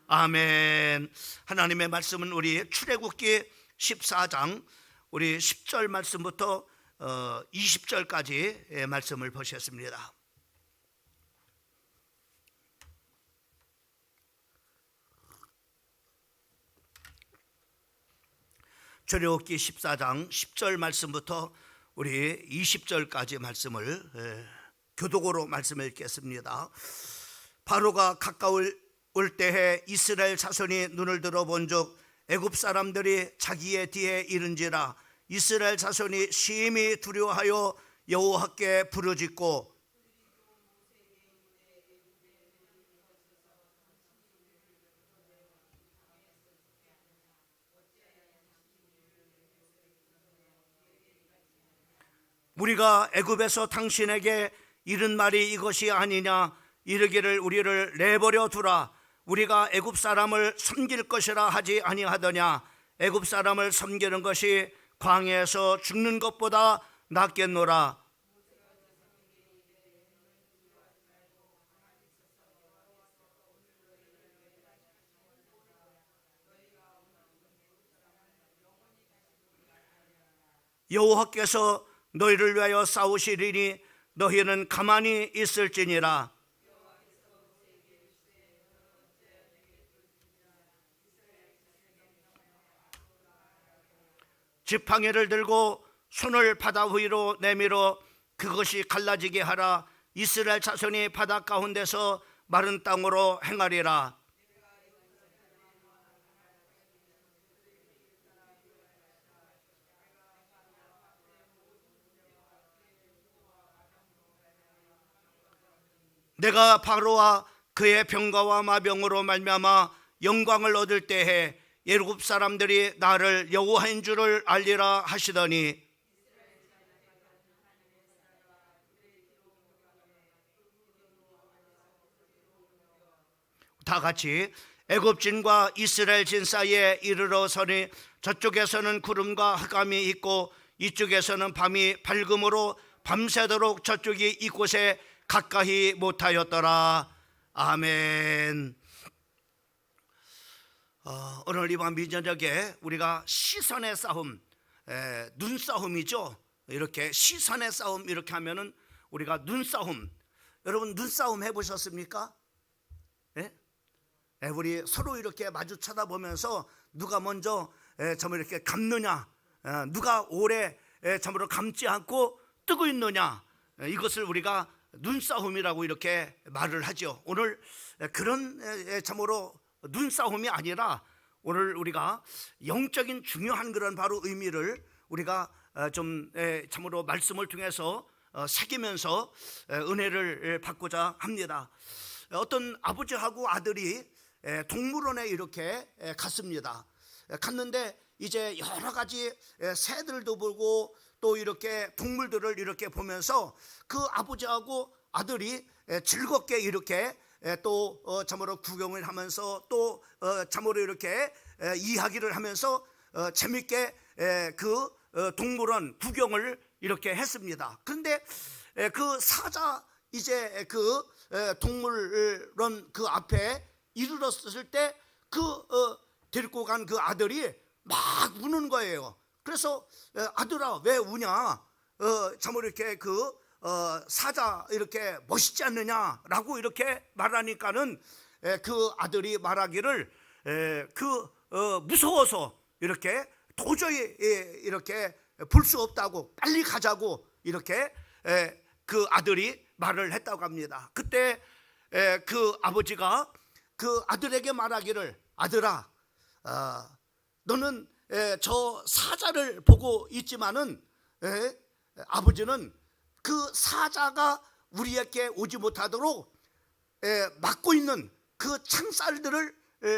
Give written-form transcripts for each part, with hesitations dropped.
아멘. 하나님의 말씀은 우리 출애굽기 14장 우리 10절 말씀부터 20절까지 말씀을 보셨습니다. 출애굽기 14장 10절 말씀부터 우리 20절까지 말씀을 교독으로 말씀을 읽겠습니다. 바로가 가까울 때에 이스라엘 자손이 눈을 들어본즉 애굽 사람들이 자기의 뒤에 이른지라 이스라엘 자손이 심히 두려워하여 여호와께 부르짖고 우리가 애굽에서 당신에게 이른 말이 이것이 아니냐 이르기를 우리를 내버려 두라 우리가 애굽 사람을 섬길 것이라 하지 아니하더냐 애굽 사람을 섬기는 것이 광야에서 죽는 것보다 낫겠노라. 여호와께서 너희를 위하여 싸우시리니 너희는 가만히 있을지니라. 지팡이를 들고 손을 바다 위로 내밀어 그것이 갈라지게 하라. 이스라엘 자손이 바다 가운데서 마른 땅으로 행하리라. 내가 바로와 그의 병거와 마병으로 말미암아 영광을 얻을 때에 애굽 사람들이 나를 여호와인 줄을 알리라 하시더니 다 같이 애굽진과 이스라엘진 사이에 이르러 서니 저쪽에서는 구름과 흑암이 있고 이쪽에서는 밤이 밝음으로 밤새도록 저쪽이 이곳에 가까이 못하였더라. 아멘. 오늘 이번 미저녁에 우리가 시선의 싸움, 눈싸움이죠. 이렇게 시선의 싸움 이렇게 하면은 우리가 눈싸움. 여러분 눈싸움 해보셨습니까? 우리 서로 이렇게 마주 쳐다보면서 누가 먼저 점을 이렇게 감느냐, 누가 오래 점으로 감지 않고 뜨고 있느냐, 이것을 우리가 눈싸움이라고 이렇게 말을 하죠. 오늘 그런 참으로 눈싸움이 아니라 오늘 우리가 영적인 중요한 그런 바로 의미를 우리가 좀 참으로 말씀을 통해서 새기면서 은혜를 받고자 합니다. 어떤 아버지하고 아들이 동물원에 이렇게 갔습니다. 갔는데 이제 여러 가지 새들도 보고 또 이렇게 동물들을 이렇게 보면서 그 아버지하고 아들이 즐겁게 이렇게 또 참으로 구경을 하면서 또 참으로 이렇게 이야기를 하면서 재밌게 그 동물원 구경을 이렇게 했습니다. 그런데 그 사자 이제 그 동물원 그 앞에 이르렀을 때 그 데리고 간 그 아들이 막 우는 거예요. 그래서 아들아 왜 우냐? 참으로 이렇게 그 사자 이렇게 멋있지 않느냐라고 이렇게 말하니까는 그 아들이 말하기를 무서워서 이렇게 도저히 이렇게 볼 수 없다고 빨리 가자고 이렇게 그 아들이 말을 했다고 합니다. 그때 그 아버지가 그 아들에게 말하기를 아들아 너는 저 사자를 보고 있지만은 아버지는 그 사자가 우리에게 오지 못하도록 막고 있는 그 창살들을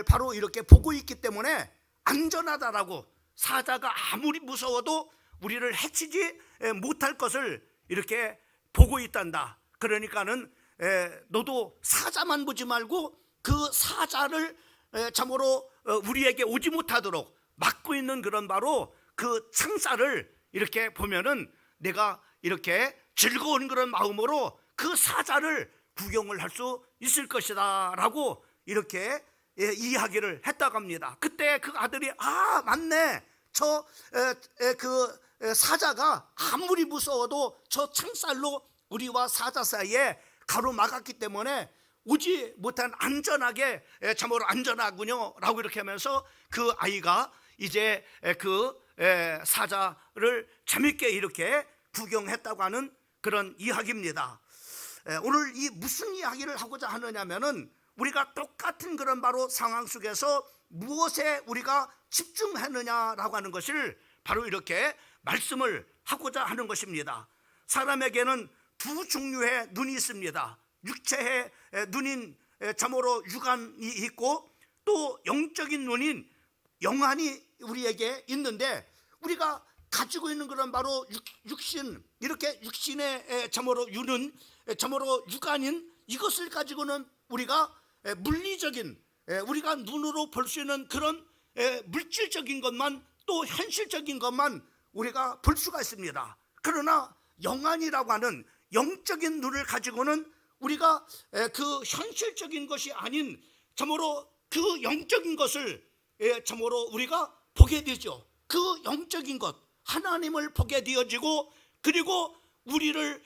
바로 이렇게 보고 있기 때문에 안전하다라고 사자가 아무리 무서워도 우리를 해치지 못할 것을 이렇게 보고 있단다. 그러니까는 너도 사자만 보지 말고 그 사자를 참으로 우리에게 오지 못하도록 막고 있는 그런 바로 그 창살을 이렇게 보면은 내가 이렇게 즐거운 그런 마음으로 그 사자를 구경을 할 수 있을 것이다 라고 이렇게 이야기를 했다고 합니다. 그때 그 아들이 맞네, 그 사자가 아무리 무서워도 저 창살로 우리와 사자 사이에 가로막았기 때문에 오지 못한 안전하게 참으로 안전하군요 라고 이렇게 하면서 그 아이가 이제 그 사자를 재밌게 이렇게 구경했다고 하는 그런 이야기입니다. 오늘 이 무슨 이야기를 하고자 하느냐면은 우리가 똑같은 그런 바로 상황 속에서 무엇에 우리가 집중하느냐라고 하는 것을 바로 이렇게 말씀을 하고자 하는 것입니다. 사람에게는 두 종류의 눈이 있습니다. 육체의 눈인 참으로 육안이 있고 또 영적인 눈인 영안이 우리에게 있는데, 우리가 가지고 있는 그런 바로 육신, 이렇게 육신의 참으로 유는 참으로 육안인 이것을 가지고는 우리가 물리적인, 우리가 눈으로 볼 수 있는 그런 물질적인 것만, 또 현실적인 것만 우리가 볼 수가 있습니다. 그러나 영안이라고 하는 영적인 눈을 가지고는 우리가 그 현실적인 것이 아닌 참으로 그 영적인 것을 참으로 우리가 보게 되죠. 그 영적인 것, 하나님을 보게 되어지고, 그리고 우리를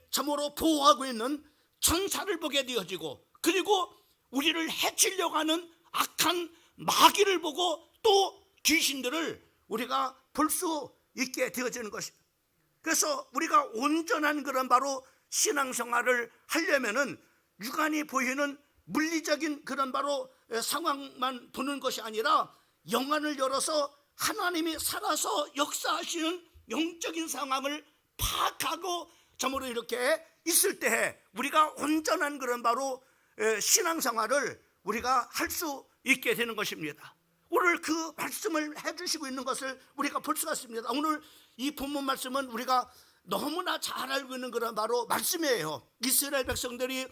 참으로 보호하고 있는 천사를 보게 되어지고, 그리고 우리를 해치려고 하는 악한 마귀를 보고 또 귀신들을 우리가 볼 수 있게 되어지는 것입니다. 그래서 우리가 온전한 그런 바로 신앙생활을 하려면은 육안이 보이는 물리적인 그런 바로 상황만 보는 것이 아니라 영안을 열어서 하나님이 살아서 역사하시는 영적인 상황을 파악하고 참으로 이렇게 있을 때 우리가 온전한 그런 바로 신앙생활을 우리가 할 수 있게 되는 것입니다. 오늘 그 말씀을 해주시고 있는 것을 우리가 볼 수가 있습니다. 오늘 이 본문 말씀은 우리가 너무나 잘 알고 있는 그런 바로 말씀이에요. 이스라엘 백성들이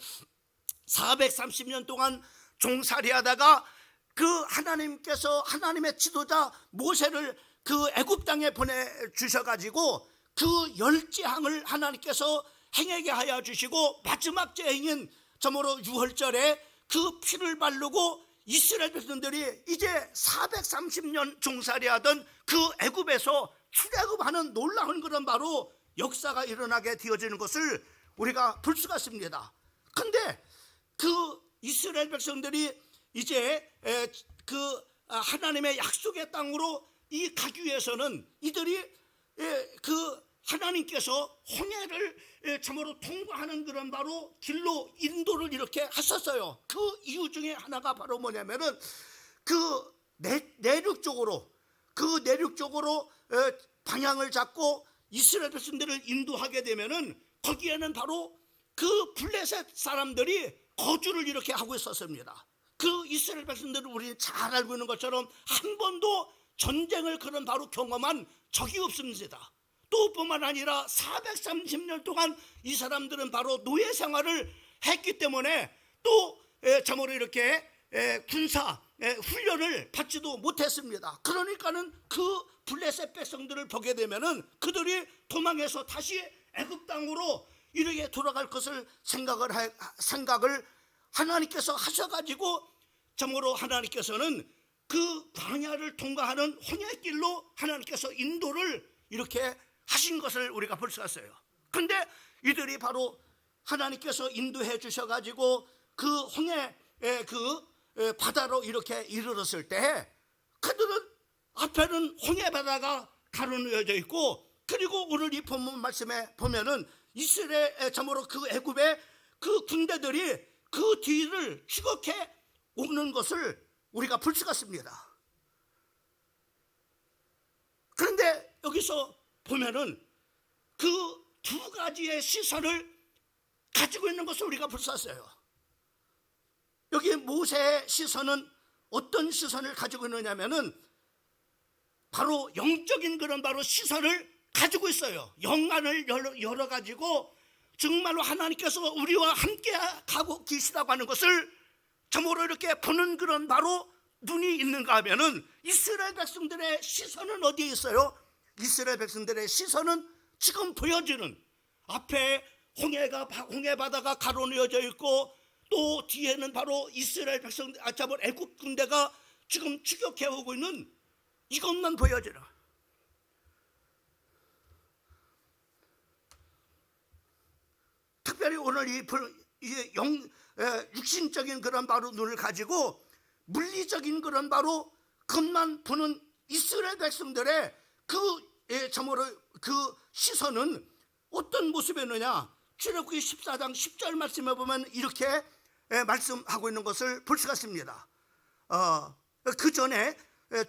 430년 동안 종살이하다가 그 하나님께서 하나님의 지도자 모세를 그 애굽 땅에 보내주셔가지고 그 10재앙을 하나님께서 행하게 하여 주시고, 마지막 재앙인 참으로 유월절에 그 피를 바르고 이스라엘 백성들이 이제 430년 종살이하던 그 애굽에서 출애굽하는 놀라운 그런 바로 역사가 일어나게 되어지는 것을 우리가 볼 수가 있습니다. 그런데 그 이스라엘 백성들이 이제 그 하나님의 약속의 땅으로 이 가기 위해서는 이들이 그 하나님께서 홍해를 참으로 통과하는 그런 바로 길로 인도를 이렇게 하셨어요. 그 이유 중에 하나가 바로 뭐냐면은 그 내륙 쪽으로 방향을 잡고 이스라엘 백성들을 인도하게 되면은 거기에는 바로 그 블레셋 사람들이 거주를 이렇게 하고 있었습니다. 그 이스라엘 백성들은 우리 잘 알고 있는 것처럼 한 번도 전쟁을 그런 바로 경험한 적이 없습니다. 또 뿐만 아니라 430년 동안 이 사람들은 바로 노예 생활을 했기 때문에 또 참으로 이렇게 군사 훈련을 받지도 못했습니다. 그러니까는 그 블레셋 백성들을 보게 되면은 그들이 도망해서 다시 애굽 땅으로 이렇게 돌아갈 것을 생각을 하나님께서 하셔가지고 참으로 하나님께서는 그 광야를 통과하는 홍해길로 하나님께서 인도를 이렇게 하신 것을 우리가 볼 수가 있어요. 그런데 이들이 바로 하나님께서 인도해 주셔가지고 그 홍해 그 바다로 이렇게 이르렀을 때 그들은 앞에는 홍해 바다가 가로놓여져 있고, 그리고 오늘 이 본문 말씀에 보면은 이스라엘 참으로 그 애굽의 그 군대들이 그 뒤를 추격해 오는 것을 우리가 볼 수가 있습니다. 그런데 여기서 보면은 그 두 가지의 시선을 가지고 있는 것을 우리가 볼 수 있어요. 여기 모세의 시선은 어떤 시선을 가지고 있느냐면은 바로 영적인 그런 바로 시선을 가지고 있어요. 영안을 열어가지고 정말로 하나님께서 우리와 함께 가고 계시다고 하는 것을 참으로 이렇게 보는 그런 바로 눈이 있는가 하면은 이스라엘 백성들의 시선은 어디에 있어요? 이스라엘 백성들의 시선은 지금 보여지는 앞에 홍해 바다가 가로놓여져 있고, 또 뒤에는 바로 이스라엘 백성 잡은 애굽 군대가 지금 추격해 오고 있는 이것만 보여지라. 특별히 오늘 이 육신적인 그런 바로 눈을 가지고 물리적인 그런 바로 것만 보는 이스라엘 백성들의 그 시선은 어떤 모습이었느냐? 출애굽기 14장 10절 말씀에 보면 이렇게 말씀하고 있는 것을 볼 수가 있습니다. 그 전에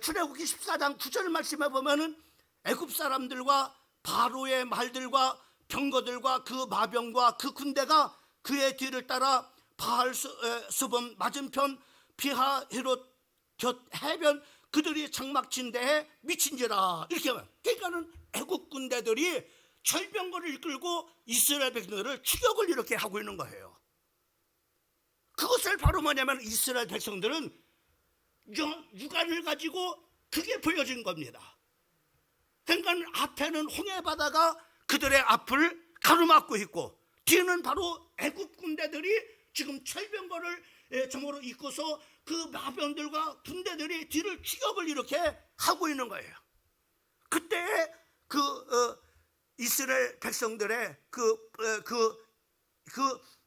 출애굽기 14장 9절 말씀에 보면은 애굽 사람들과 바로의 말들과 병거들과 그 마병과 그 군대가 그의 뒤를 따라 바알 수본 맞은편 비하히롯 곁 해변 그들이 장막 친 데에 미친지라. 이렇게 말해요. 그러니까는 애국 군대들이 철병거를 이끌고 이스라엘 백성들을 추격을 이렇게 하고 있는 거예요. 그것을 바로 뭐냐면 이스라엘 백성들은 육안을 가지고 그게 보여진 겁니다. 그러니까 앞에는 홍해 바다가 그들의 앞을 가로막고 있고 뒤에는 바로 애국 군대들이 지금 철병거를 점으로 입고서 그 마병들과 군대들이 뒤를 추격을 이렇게 하고 있는 거예요. 그때 이스라엘 백성들의 그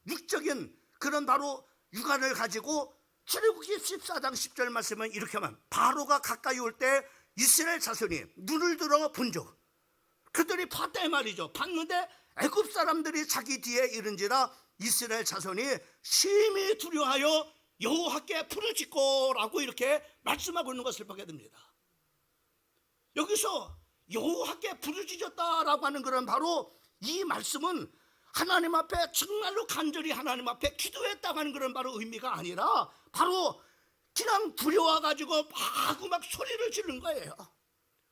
육적인 그런 바로 육안을 가지고 출애굽기 14장 10절 말씀은 이렇게 하면 바로가 가까이 올 때 이스라엘 자손이 눈을 들어 본즉 그들이 봤다 이 말이죠. 봤는데 애굽 사람들이 자기 뒤에 이른지라 이스라엘 자손이 심히 두려워하여 여호와께 부르짖고라고 이렇게 말씀하고 있는 것을 보게 됩니다. 여기서 여호와께 부르짖었다라고 하는 그런 바로 이 말씀은 하나님 앞에 정말로 간절히 하나님 앞에 기도했다고 하는 그런 바로 의미가 아니라 바로 그냥 두려워가지고 막 소리를 지르는 거예요.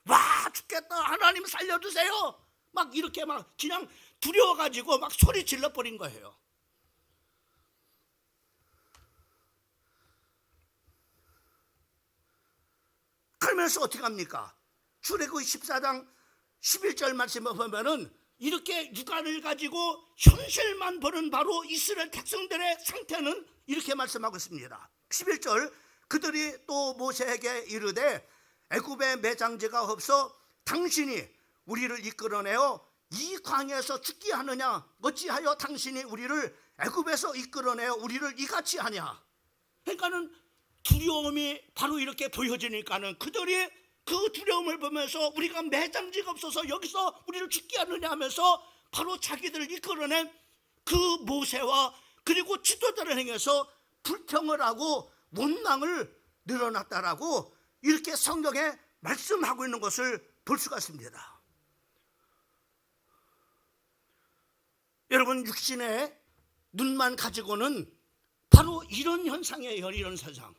와 죽겠다 하나님 살려주세요 막 이렇게 막 그냥 두려워가지고 막 소리 질러버린 거예요. 그러면서 어떻게 합니까? 출애굽기 14장 11절 말씀을 보면은 이렇게 육안을 가지고 현실만 보는 바로 이스라엘 백성들의 상태는 이렇게 말씀하고 있습니다. 11절 그들이 또 모세에게 이르되 애굽에 매장지가 없어 당신이 우리를 이끌어내어 이 광야에서 죽게 하느냐 어찌하여 당신이 우리를 애굽에서 이끌어내어 우리를 이같이 하냐. 그러니까는 두려움이 바로 이렇게 보여지니까는 그들이 그 두려움을 보면서 우리가 매장지가 없어서 여기서 우리를 죽게 하느냐 하면서 바로 자기들을 이끌어낸 그 모세와 그리고 지도자를 행해서 불평을 하고 원망을 늘어났다라고 이렇게 성경에 말씀하고 있는 것을 볼 수가 있습니다. 여러분 육신의 눈만 가지고는 바로 이런 현상이에요. 이런 세상.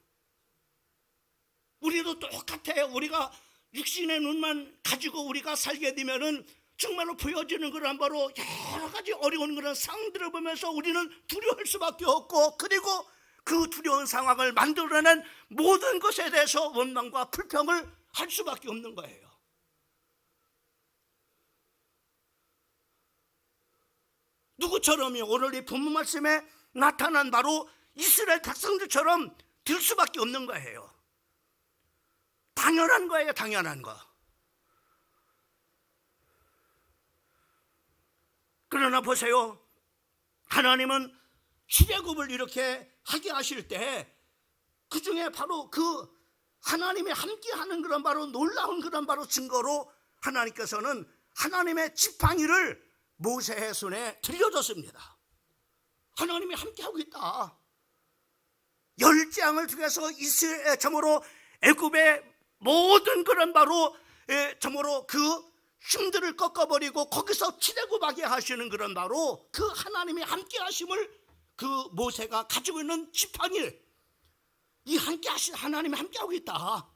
우리도 똑같아요. 우리가 육신의 눈만 가지고 우리가 살게 되면은 정말로 보여지는 그런 바로 여러 가지 어려운 그런 상황들을 보면서 우리는 두려울 수밖에 없고 그리고 그 두려운 상황을 만들어낸 모든 것에 대해서 원망과 불평을 할 수밖에 없는 거예요. 누구처럼요? 오늘 이 본문 말씀에 나타난 바로 이스라엘 백성들처럼 될 수밖에 없는 거예요. 당연한 거예요. 당연한 거. 그러나 보세요. 하나님은 출애굽을 이렇게 하게 하실 때 그 중에 바로 그 하나님이 함께하는 그런 바로 놀라운 그런 바로 증거로 하나님께서는 하나님의 지팡이를 모세의 손에 들려줬습니다. 하나님이 함께하고 있다. 열장을 통해서 점으로 애굽의 모든 그런 바로 점으로 그 힘들을 꺾어버리고 거기서 출애굽하게 하시는 그런 바로 그 하나님의 함께하심을 그 모세가 가지고 있는 지팡이 이 함께하신 하나님이 함께하고 있다.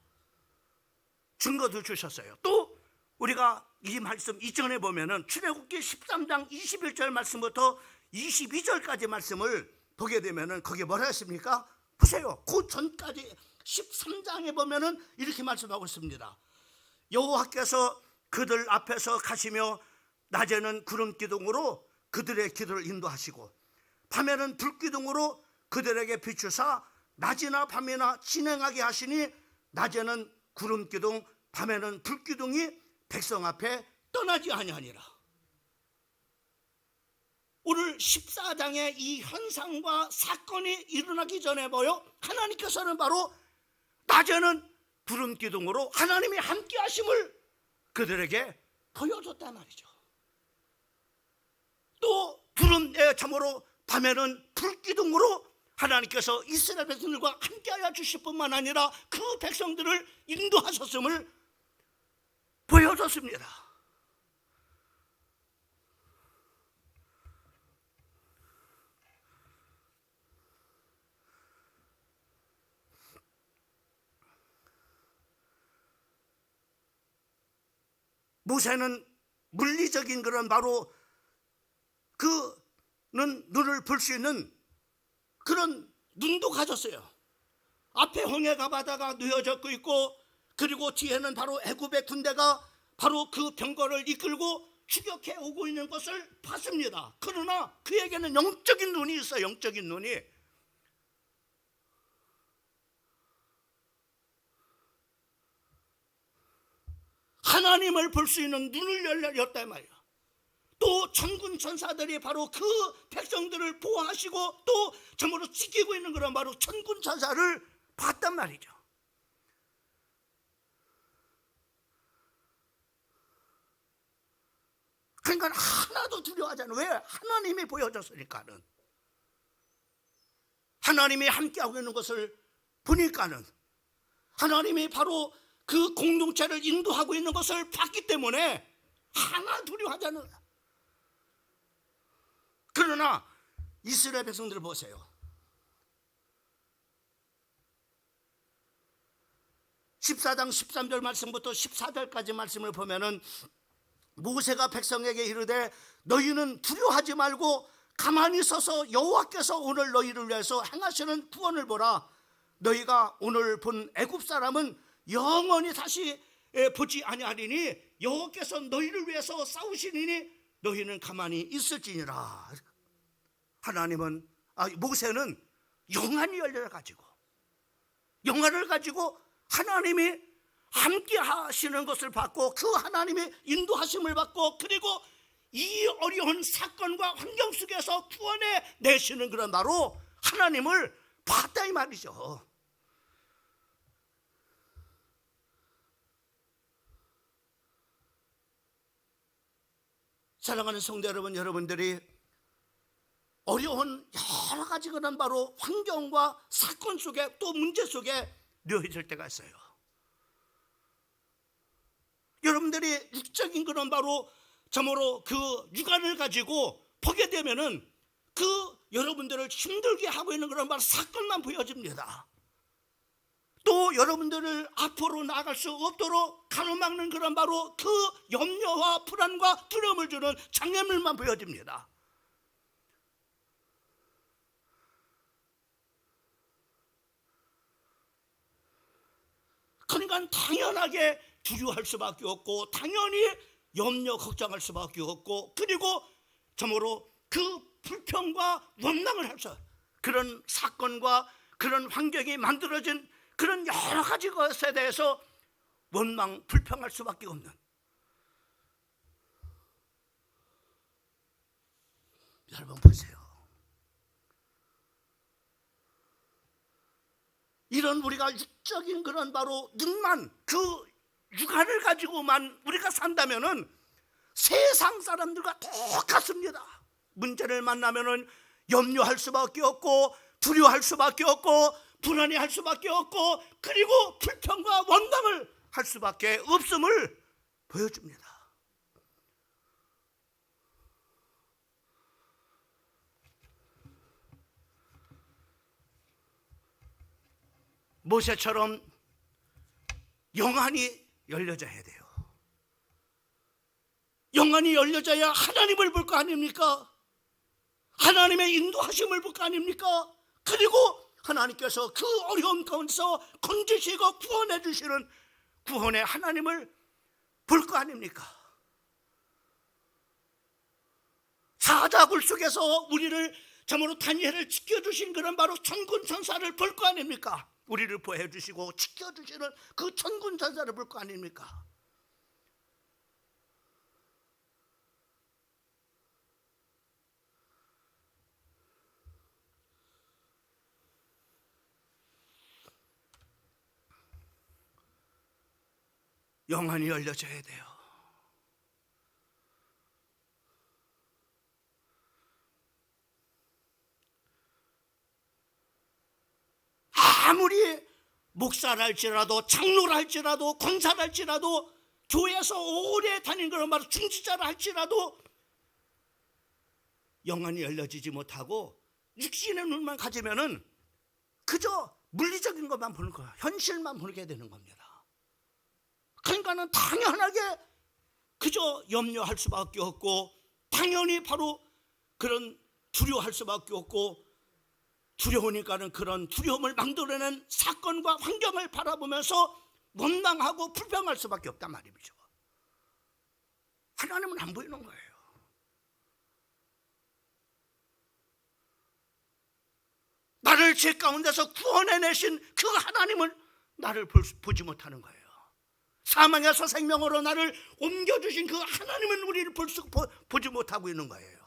증거도 주셨어요. 또 우리가 이 말씀 이전에 보면은 출애굽기 13장 21절 말씀부터 22절까지 말씀을 보게 되면은 거기에 뭐라 했습니까? 보세요. 그 전까지 13장에 보면은 이렇게 말씀하고 있습니다. 여호와께서 그들 앞에서 가시며 낮에는 구름 기둥으로 그들의 길을 인도하시고 밤에는 불 기둥으로 그들에게 비추사 낮이나 밤이나 진행하게 하시니 낮에는 구름 기둥 밤에는 불 기둥이 백성 앞에 떠나지 아니하니라. 오늘 14장의 이 현상과 사건이 일어나기 전에 하나님께서는 바로 낮에는 구름 기둥으로 하나님이 함께 하심을 그들에게 보여줬단 말이죠. 또 참으로 밤에는 불 기둥으로 하나님께서 이스라엘 백성들과 함께하여 주실 뿐만 아니라 그 백성들을 인도하셨음을 보여줬습니다. 모세는 물리적인 그런 바로 그는 눈을 볼 수 있는 그런 눈도 가졌어요. 앞에 홍해가 바다가 놓여져 있고 그리고 뒤에는 바로 애굽의 군대가 바로 그 병거를 이끌고 추격해 오고 있는 것을 봤습니다. 그러나 그에게는 영적인 눈이 있어요. 영적인 눈이. 하나님을 볼 수 있는 눈을 열렸단 말이에요. 또 천군 천사들이 바로 그 백성들을 보호하시고 또 정말로 지키고 있는 그런 바로 천군 천사를 봤단 말이죠. 그러니까 하나도 두려워하지 않아요. 왜? 하나님이 보여줬으니까는. 하나님이 함께하고 있는 것을 보니까는, 하나님이 바로 그 공동체를 인도하고 있는 것을 봤기 때문에 하나 두려워하지 않아요. 그러나 이스라엘 백성들을 보세요. 14장 13절 말씀부터 14절까지 말씀을 보면은 모세가 백성에게 이르되 너희는 두려워하지 말고 가만히 서서 여호와께서 오늘 너희를 위해서 행하시는 구원을 보라. 너희가 오늘 본 애굽 사람은 영원히 다시 보지 아니하리니 여호와께서 너희를 위해서 싸우시리니 너희는 가만히 있을지니라. 하나님은 모세는 영안이 열려가지고 영안을 가지고 하나님이 함께 하시는 것을 받고 그 하나님의 인도하심을 받고 그리고 이 어려운 사건과 환경 속에서 구원해 내시는 그런 바로 하나님을 봤다 이 말이죠. 사랑하는 성도 여러분, 여러분들이 어려운 여러 가지 그런 바로 환경과 사건 속에 또 문제 속에 놓여질 때가 있어요. 여러분들이 육적인 그런 바로 참으로 그 육안을 가지고 보게 되면은 그 여러분들을 힘들게 하고 있는 그런 바로 사건만 보여집니다. 또 여러분들을 앞으로 나아갈 수 없도록 가로막는 그런 바로 그 염려와 불안과 두려움을 주는 장애물만 보여집니다. 그러니까 당연하게 두려워할 수밖에 없고 당연히 염려 걱정할 수밖에 없고 그리고 참으로 그 불평과 원망을 할 수 그런 사건과 그런 환경이 만들어진 그런 여러 가지 것에 대해서 원망 불평할 수밖에 없는, 여러분 보세요. 이런 우리가 육적인 그런 바로 눈만 그 육안을 가지고만 우리가 산다면은 세상 사람들과 똑같습니다. 문제를 만나면은 염려할 수밖에 없고 두려워할 수밖에 없고 불안해할 수밖에 없고 그리고 불평과 원망을 할 수밖에 없음을 보여줍니다. 모세처럼 영안이 열려져야 돼요. 영안이 열려져야 하나님을 볼 거 아닙니까? 하나님의 인도하심을 볼 거 아닙니까? 그리고 하나님께서 그 어려운 가운데서 건지시고 구원해 주시는 구원의 하나님을 볼 거 아닙니까? 사자굴 속에서 우리를 참으로 다니엘을 지켜주신 그런 바로 천군 천사를 볼 거 아닙니까? 우리를 보호해 주시고 지켜주시는 그 천군 천사를 볼 거 아닙니까? 영안이 열려져야 돼요. 아무리 목사랄지라도 장로랄지라도 권사랄지라도 교회에서 오래 다닌 그런 말 중지자라 할지라도 영안이 열려지지 못하고 육신의 눈만 가지면은 그저 물리적인 것만 보는 거야. 현실만 보게 되는 겁니다. 그러니까는 당연하게 그저 염려할 수밖에 없고 당연히 바로 그런 두려워할 수밖에 없고 두려우니까는 그런 두려움을 만들어내는 사건과 환경을 바라보면서 원망하고 불평할 수밖에 없단 말이죠. 하나님은 안 보이는 거예요. 나를 죄 가운데서 구원해내신 그 하나님을 나를 보지 못하는 거예요. 사망에서 생명으로 나를 옮겨주신 그 하나님은 우리를 보지 못하고 있는 거예요.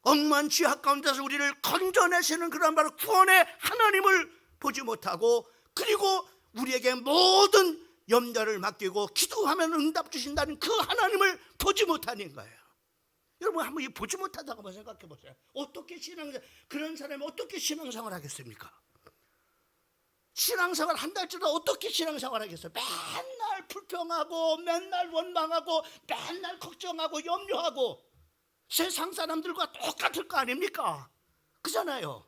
억만 죄악 가운데서 우리를 건져내시는 그런 바로 구원의 하나님을 보지 못하고 그리고 우리에게 모든 염려를 맡기고 기도하면 응답 주신다는 그 하나님을 보지 못하는 거예요. 여러분 한번 이 보지 못하다가 한번 생각해 보세요. 어떻게 그런 사람이 어떻게 신앙생활 하겠습니까? 신앙생활 한달쯤 어떻게 신앙생활 하겠어요? 맨날 불평하고 맨날 원망하고 맨날 걱정하고 염려하고 세상 사람들과 똑같을 거 아닙니까? 그잖아요.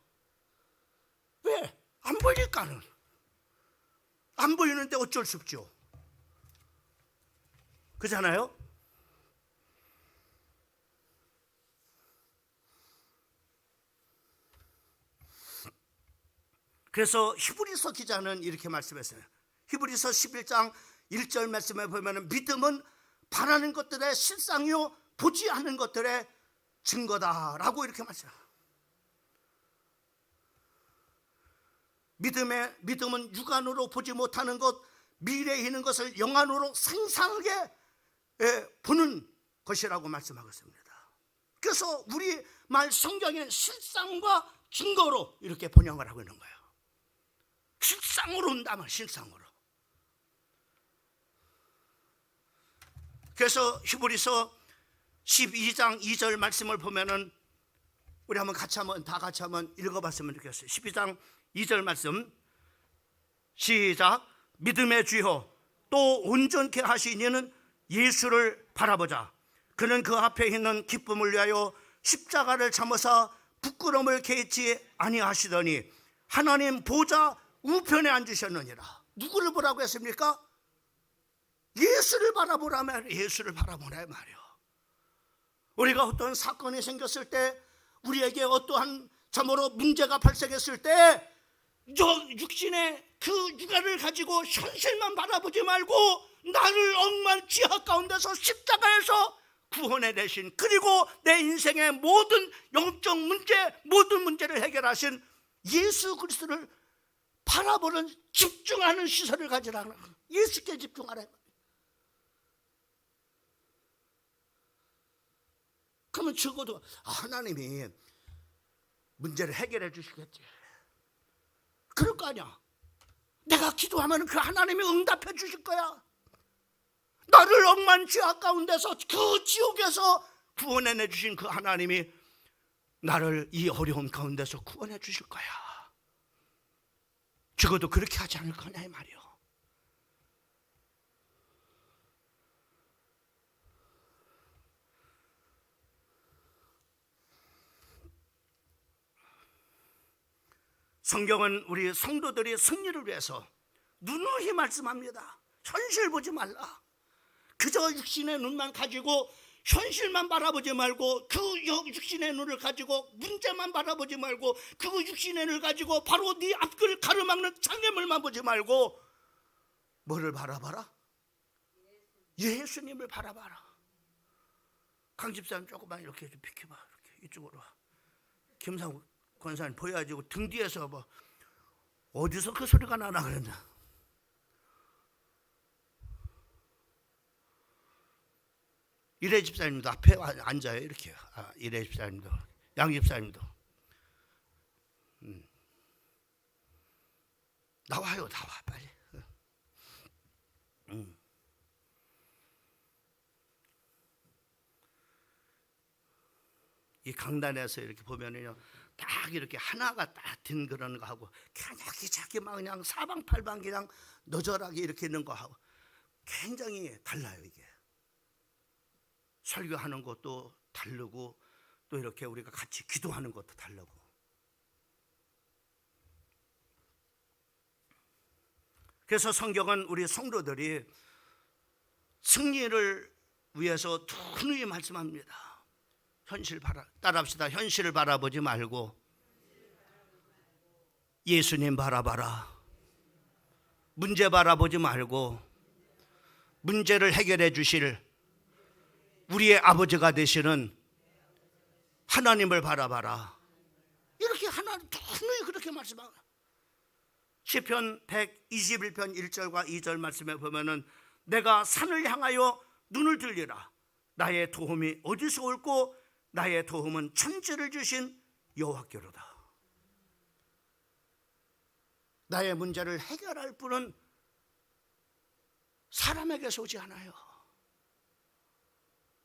왜? 안 보이니까는. 안 보이는데 어쩔 수 없죠. 그잖아요. 그래서 히브리서 기자는 이렇게 말씀했어요. 히브리서 11장 1절 말씀에 보면 믿음은 바라는 것들의 실상이요 보지 않는 것들의 증거다라고 이렇게 말씀해요. 믿음은 육안으로 보지 못하는 것, 미래에 있는 것을 영안으로 상상하게 보는 것이라고 말씀하고 있습니다. 그래서 우리 말 성경의 실상과 증거로 이렇게 번역을 하고 있는 거예요. 실상으로 온다면 실상으로. 그래서 히브리서 12장 2절 말씀을 보면은 우리 한번 다 같이 한번 읽어봤으면 좋겠어요. 12장 2절 말씀 시작. 믿음의 주여 또 온전케 하시니는 예수를 바라보자. 그는 그 앞에 있는 기쁨을 위하여 십자가를 참으사 부끄러움을 개의치 아니하시더니 하나님 보좌 우편에 앉으셨느니라. 누구를 보라고 했습니까? 예수를 바라보라면 예수를 바라보라 말이요. 우리가 어떤 사건이 생겼을 때 우리에게 어떠한 참으로 문제가 발생했을 때 육신의 그 육안을 가지고 현실만 바라보지 말고 나를 억만 지하 가운데서 십자가에서 구원해내신 그리고 내 인생의 모든 영적 문제 모든 문제를 해결하신 예수 그리스도를 바라보는 집중하는 시선을 가지라는 거예요. 예수께 집중하라. 그러면 적어도 하나님이 문제를 해결해 주시겠지. 그럴 거 아니야. 내가 기도하면 그 하나님이 응답해 주실 거야. 나를 억만 죄악 가운데서 그 지옥에서 구원해 주신 그 하나님이 나를 이 어려운 가운데서 구원해 주실 거야. 적어도 그렇게 하지 않을 거냐 이 말이요. 성경은 우리 성도들이 승리를 위해서 누누이 말씀합니다. 현실 보지 말라. 그저 육신의 눈만 가지고 현실만 바라보지 말고 그 육신의 눈을 가지고 문제만 바라보지 말고 그 육신의 눈을 가지고 바로 네 앞을 가로막는 장애물만 보지 말고 뭐를 바라봐라? 예수님을 바라봐라. 강 집사님 조금만 이렇게 좀 비켜봐. 이쪽으로 와. 김상욱 권사님 보여야지. 등 뒤에서 뭐 어디서 그 소리가 나나 그랬냐. 이래 집사님도 앞에 앉아요. 이렇게. 이래 집사님도, 양 집사님도. 나와요, 나와 빨리. 이 강단에서 이렇게 보면은요, 딱 이렇게 하나가 딱 든 그런 거 하고, 그냥 여기저기 막 그냥 사방팔방 그냥 너절하게 이렇게 있는 거 하고 굉장히 달라요. 이게 설교하는 것도 다르고, 또 이렇게 우리가 같이 기도하는 것도 다르고. 그래서 성경은 우리 성도들이 승리를 위해서 누누이 말씀합니다. 따라합시다. 현실을 바라보지 말고 예수님 바라봐라. 문제 바라보지 말고 문제를 해결해 주실 우리의 아버지가 되시는 하나님을 바라봐라. 이렇게 하나님 누누이 그렇게 말씀합니다. 시편 121편 1절과 2절 말씀에 보면은 내가 산을 향하여 눈을 들리라. 나의 도움이 어디서 올고 나의 도움은 천지를 주신 여호와께로다. 나의 문제를 해결할 분은 사람에게서 오지 않아요.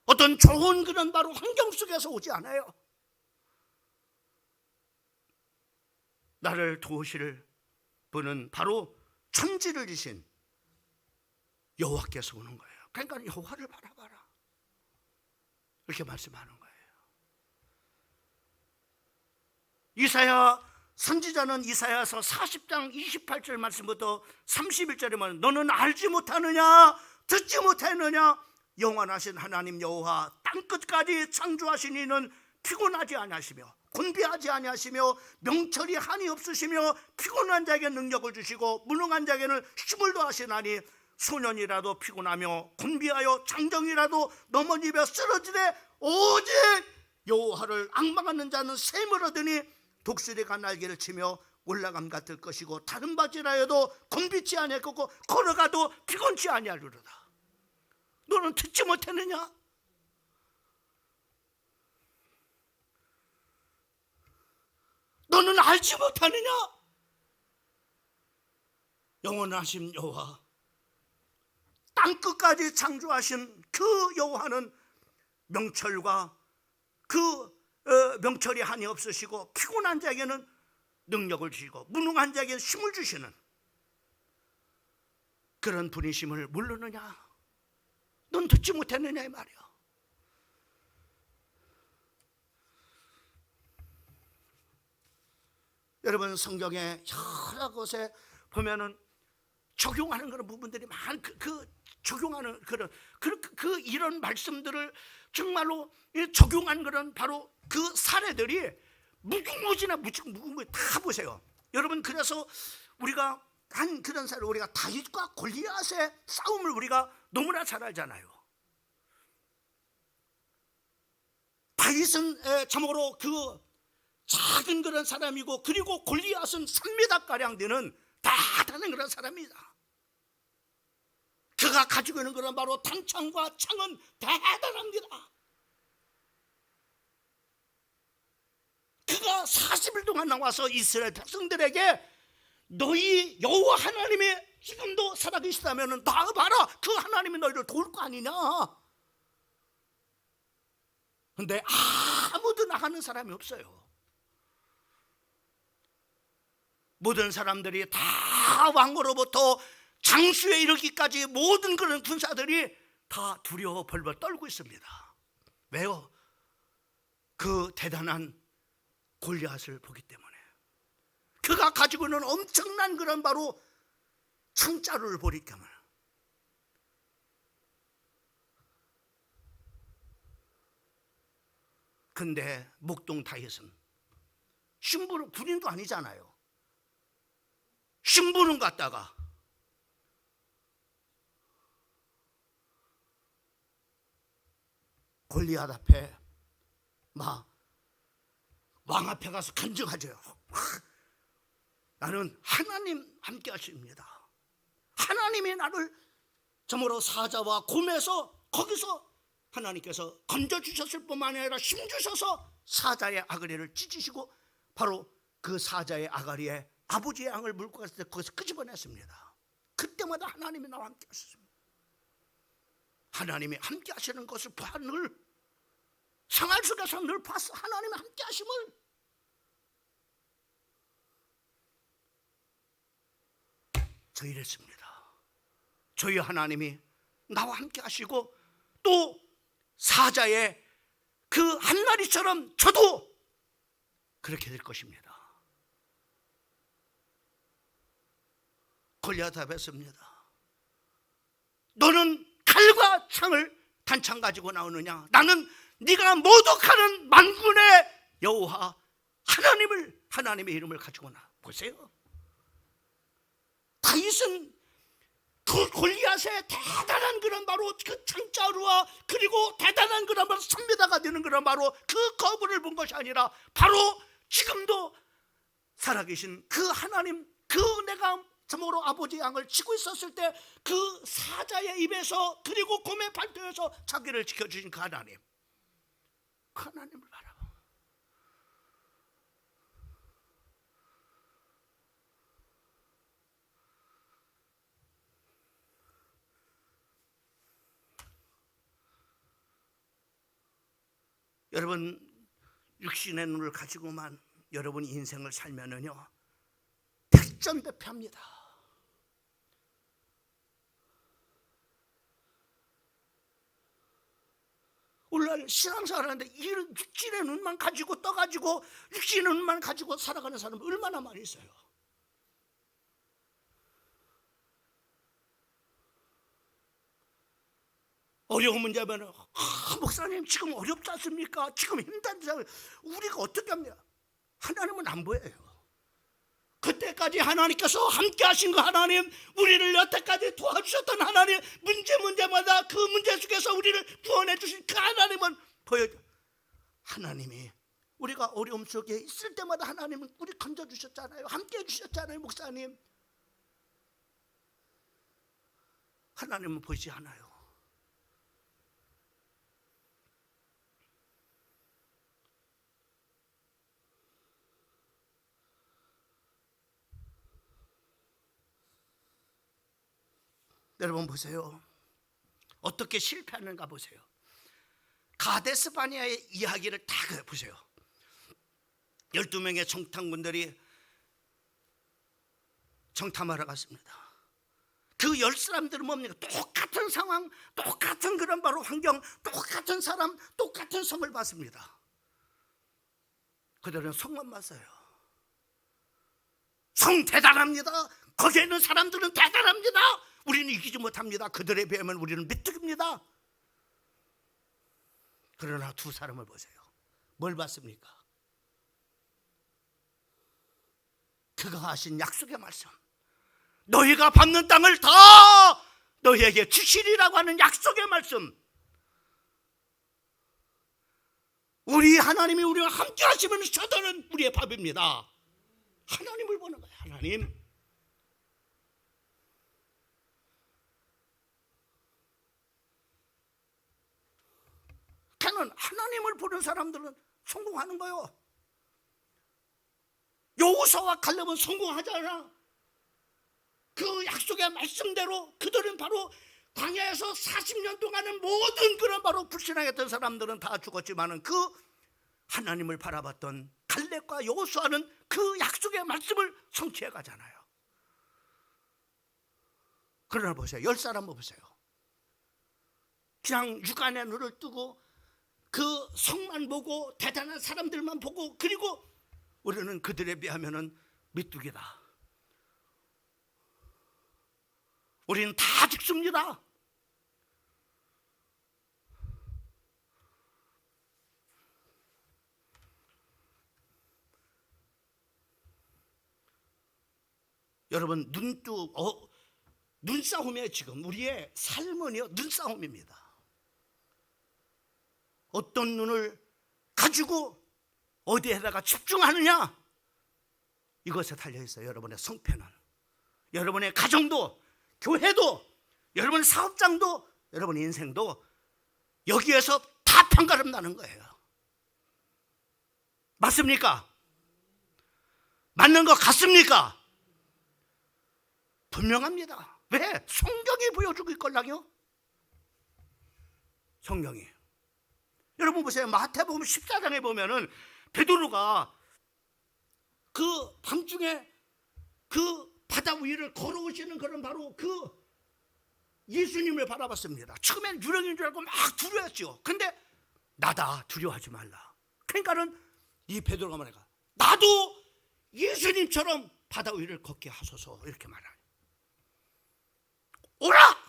어떤 좋은 그런 바로 환경 속에서 오지 않아요. 나를 도우실 분은 바로 천지를 지신 여호와께서 오는 거예요. 그러니까 여호와를 바라봐라. 이렇게 말씀하는 거예요. 이사야 선지자는 이사야서 40장 28절 말씀부터 31절에 말하면 너는 알지 못하느냐 듣지 못하느냐 영원하신 하나님 여호와 땅끝까지 창조하신 이는 피곤하지 아니하시며 곤비하지 아니하시며 명철이 한이 없으시며 피곤한 자에게 능력을 주시고 무능한 자에게는 힘을 더하시나니 소년이라도 피곤하며 곤비하여 장정이라도 넘어지며 쓰러지되 오직 여호와를 앙망하는 자는 샘을 얻으니 독수리가 날개를 치며 올라감 같을 것이고 다른 바지라여도 곤비치 아니하겠고 걸어가도 피곤치 아니하리로다. 너는 듣지 못했느냐? 너는 알지 못하느냐? 영원하신 여호와 땅끝까지 창조하신 그 여호와는 명철과 명철이 한이 없으시고 피곤한 자에게는 능력을 주시고 무능한 자에게는 힘을 주시는 그런 분이심을 모르느냐? 넌 듣지 못했느냐 이 말이야. 여러분 성경에 여러 곳에 보면은 적용하는 그런 부분들이 많은 적용하는 그런 이런 말씀들을 정말로 적용한 그런 바로 그 사례들이 무궁무진한 다 보세요. 여러분 그래서 우리가 한 그런 사례 우리가 다윗과 골리앗의 싸움을 우리가 너무나 잘 알잖아요. 다윗은 참으로 그 작은 그런 사람이고 그리고 골리앗은 3m 가량 되는 대단한 그런 사람이다. 그가 가지고 있는 그런 바로 단창과 창은 대단합니다. 그가 40일 동안 나와서 이스라엘 백성들에게 너희 여호와 하나님이 지금도 살아계시다면 나와봐라. 그 하나님이 너희를 도울 거 아니냐. 근데 아무도 나가는 사람이 없어요. 모든 사람들이 다 왕으로부터 장수에 이르기까지 모든 그런 군사들이 다 두려워 벌벌 떨고 있습니다. 왜요? 그 대단한 골리앗을 보기 때문에. 그가 가지고 있는 엄청난 그런 바로 창자루를 보기 때문에. 근데 목동 다윗은 신부는 군인도 아니잖아요. 신부는 갔다가 골리앗 앞에 막 왕 앞에 가서 간증하죠. 나는 하나님 함께 하십니다. 하나님이 나를 저모로 사자와 곰에서 거기서 하나님께서 건져주셨을 뿐만 아니라 힘주셔서 사자의 아가리를 찢으시고 바로 그 사자의 아가리에 아버지의 양을 물고 갔을 때 거기서 끄집어냈습니다. 그때마다 하나님이 나와 함께 하셨습니다. 하나님이 함께 하시는 것을 늘 생활 속에서 늘 봤어. 하나님이 함께 하심을. 저 이랬습니다. 저희 하나님이 나와 함께 하시고 또 사자의 그 한마리처럼 저도 그렇게 될 것입니다. 골리앗 앞에 섭니다. 너는 칼과 창을 단창 가지고 나오느냐? 나는 네가 모독하는 만군의 여호와 하나님의 이름을 가지고 나. 보세요. 다윗은 그 골리앗의 대단한 그런 바로 그 창자루와 그리고 대단한 그런 바로 선미다가 되는 그런 바로 그 거부를 본 것이 아니라 바로 지금도 살아계신 그 하나님, 그 내가 참으로 아버지 양을 치고 있었을 때 그 사자의 입에서 그리고 곰의 발톱에서 자기를 지켜주신 그 하나님, 그 하나님을 바라봐. 여러분, 육신의 눈을 가지고만 여러분이 인생을 살면은요 백전백패합니다. 오늘날 신앙생활 하는데 이런 육신의 눈만 가지고 떠가지고 육신의 눈만 가지고 살아가는 사람이 얼마나 많이 있어요. 어려운 문제면 목사님 지금 어렵지 않습니까? 지금 힘든데 우리가 어떻게 합니까? 하나님은 안 보여요. 그때까지 하나님께서 함께 하신 그 하나님, 우리를 여태까지 도와주셨던 하나님, 문제마다 그 문제 속에서 우리를 구원해 주신 그 하나님은 보여줘. 하나님이 우리가 어려움 속에 있을 때마다 하나님은 우리 건져주셨잖아요. 함께 해주셨잖아요. 목사님, 하나님은 보이지 않아요. 여러분 보세요. 어떻게 실패하는가 보세요. 가데스 바네아의 이야기를 다 보세요. 12명의 정탐꾼들이 정탐하러 갔습니다. 그 10사람들은 뭡니까? 똑같은 상황, 똑같은 그런 바로 환경, 똑같은 사람, 똑같은 성을 봤습니다. 그들은 성만 봤어요. 성 대단합니다. 거기에 있는 사람들은 대단합니다. 우리는 이기지 못합니다. 그들에 비하면 우리는 메뚜기입니다. 그러나 두 사람을 보세요. 뭘 봤습니까? 그가 하신 약속의 말씀, 너희가 밟는 땅을 다 너희에게 주시리라고 하는 약속의 말씀. 우리 하나님이 우리와 함께 하시면 저들은 우리의 밥입니다. 하나님을 보는 거예요. 하나님. 걔는 하나님을 보는 사람들은 성공하는 거예요. 여호수아와 갈렙은 성공하잖아. 그 약속의 말씀대로 그들은 바로 광야에서 40년 동안은 모든 그런 바로 불신하였던 사람들은 다 죽었지만은 그 하나님을 바라봤던 갈렙과 여호수아는 그 약속의 말씀을 성취해 가잖아요. 그러나 보세요. 10사람 보세요. 그냥 육안의 눈을 뜨고 그 성만 보고 대단한 사람들만 보고 그리고 우리는 그들에 비하면은 메뚜기다. 우리는 다 죽습니다. 여러분 눈싸움이에요. 지금 우리의 삶은요 눈싸움입니다. 어떤 눈을 가지고 어디에다가 집중하느냐, 이것에 달려있어요. 여러분의 성패는, 여러분의 가정도, 교회도, 여러분의 사업장도, 여러분의 인생도 여기에서 다 판가름 나는 거예요. 맞습니까? 맞는 것 같습니까? 분명합니다. 왜? 성경이 보여주고 있걸랑요. 성경이. 여러분 보세요. 마태복음 14장에 보면은 베드로가 그 밤중에 그 바다 위를 걸어오시는 그런 바로 그 예수님을 바라봤습니다. 처음엔 유령인 줄 알고 막 두려웠죠. 근데 나다, 두려워하지 말라. 그러니까는 이 베드로가 말해가, 나도 예수님처럼 바다 위를 걷게 하소서, 이렇게 말하니, 오라!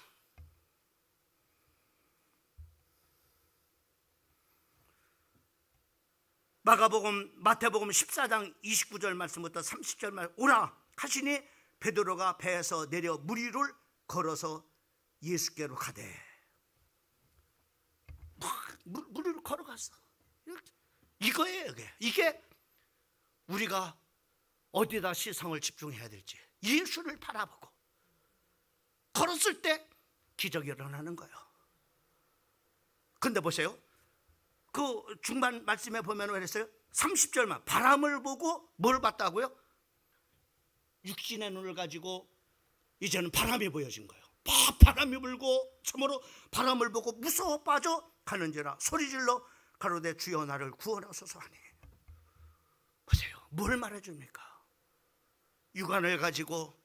마태복음 14장 29절 말씀부터 30절 말, 오라 하시니 베드로가 배에서 내려 물 위를 걸어서 예수께로 가되, 물 위를 걸어갔어. 이거예요. 이게 우리가 어디다 시선을 집중해야 될지, 예수를 바라보고 걸었을 때 기적이 일어나는 거예요. 근데 보세요, 그 중반 말씀에 보면 그랬어요. 30절만 바람을 보고 뭘 봤다고요? 육신의 눈을 가지고 이제는 바람이 보여진 거예요. 바람이 불고 참으로 바람을 보고 무서워 빠져 가는지라 소리질러 가로되 주여 나를 구원하소서 하니. 보세요, 뭘 말해줍니까? 육안을 가지고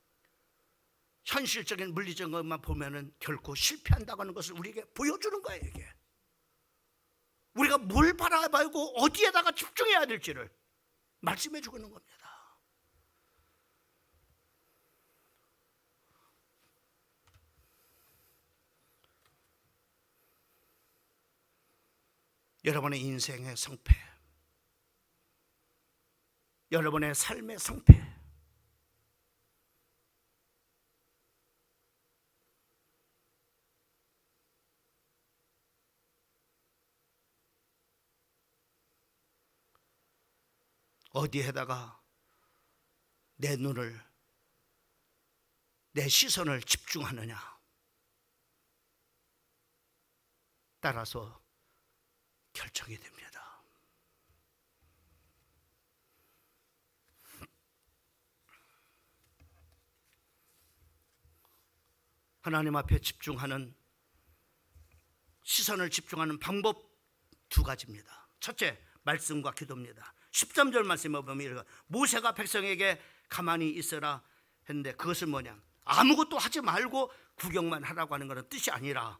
현실적인 물리적인 것만 보면은 결코 실패한다고 하는 것을 우리에게 보여주는 거예요. 이게 우리가 뭘 바라보고 어디에다가 집중해야 될지를 말씀해 주고 있는 겁니다. 여러분의 인생의 성패, 여러분의 삶의 성패, 어디에다가 내 눈을, 내 시선을 집중하느냐, 따라서 결정이 됩니다. 하나님 앞에 집중하는, 시선을 집중하는 방법 두 가지입니다. 첫째, 말씀과 기도입니다. 13절 말씀에 보면 이렇게, 모세가 백성에게 가만히 있어라 했는데 그것은 뭐냐, 아무것도 하지 말고 구경만 하라고 하는 것은 뜻이 아니라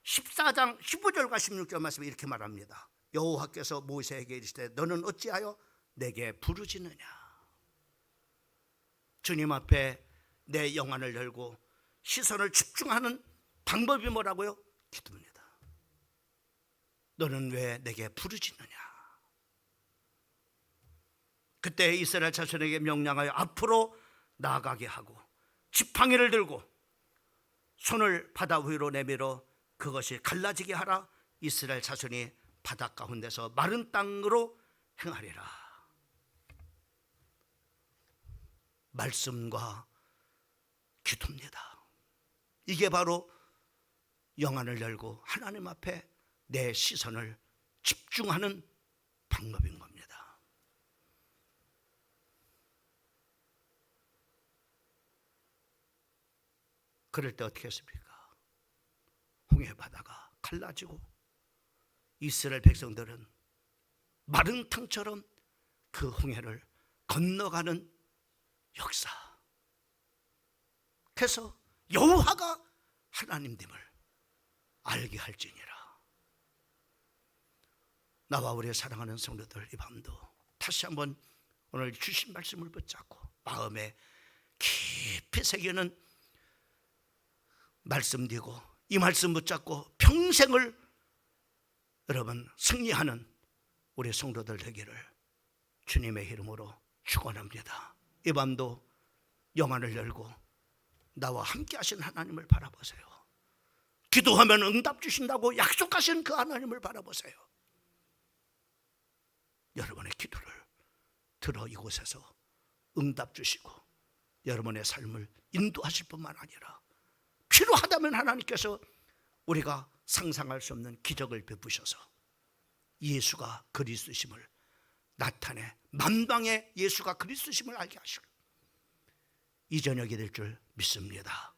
14장 15절과 16절 말씀에 이렇게 말합니다. 여호와께서 모세에게 이르시되 너는 어찌하여 내게 부르짖느냐. 주님 앞에 내 영안을 열고 시선을 집중하는 방법이 뭐라고요? 기도입니다. 너는 왜 내게 부르짖느냐. 그때 이스라엘 자손에게 명령하여 앞으로 나아가게 하고 지팡이를 들고 손을 바다 위로 내밀어 그것이 갈라지게 하라. 이스라엘 자손이 바다 가운데서 마른 땅으로 행하리라. 말씀과 기도입니다. 이게 바로 영안을 열고 하나님 앞에 내 시선을 집중하는 방법인 겁니다. 그럴 때 어떻게 했습니까? 홍해 바다가 갈라지고 이스라엘 백성들은 마른 땅처럼 그 홍해를 건너가는 역사. 그래서 여호와가 하나님됨을 알게 할지니라. 나와 우리의 사랑하는 성도들, 이 밤도 다시 한번 오늘 주신 말씀을 붙잡고 마음에 깊이 새기는 말씀드리고 이 말씀 붙잡고 평생을 여러분 승리하는 우리 성도들 되기를 주님의 이름으로 축원합니다. 이 밤도 영안을 열고 나와 함께 하신 하나님을 바라보세요. 기도하면 응답 주신다고 약속하신 그 하나님을 바라보세요. 여러분의 기도를 들어 이곳에서 응답 주시고 여러분의 삶을 인도하실 뿐만 아니라 필요하다면 하나님께서 우리가 상상할 수 없는 기적을 베푸셔서 예수가 그리스도심을 나타내 만방의 예수가 그리스도심을 알게 하시고 이 저녁이 될 줄 믿습니다.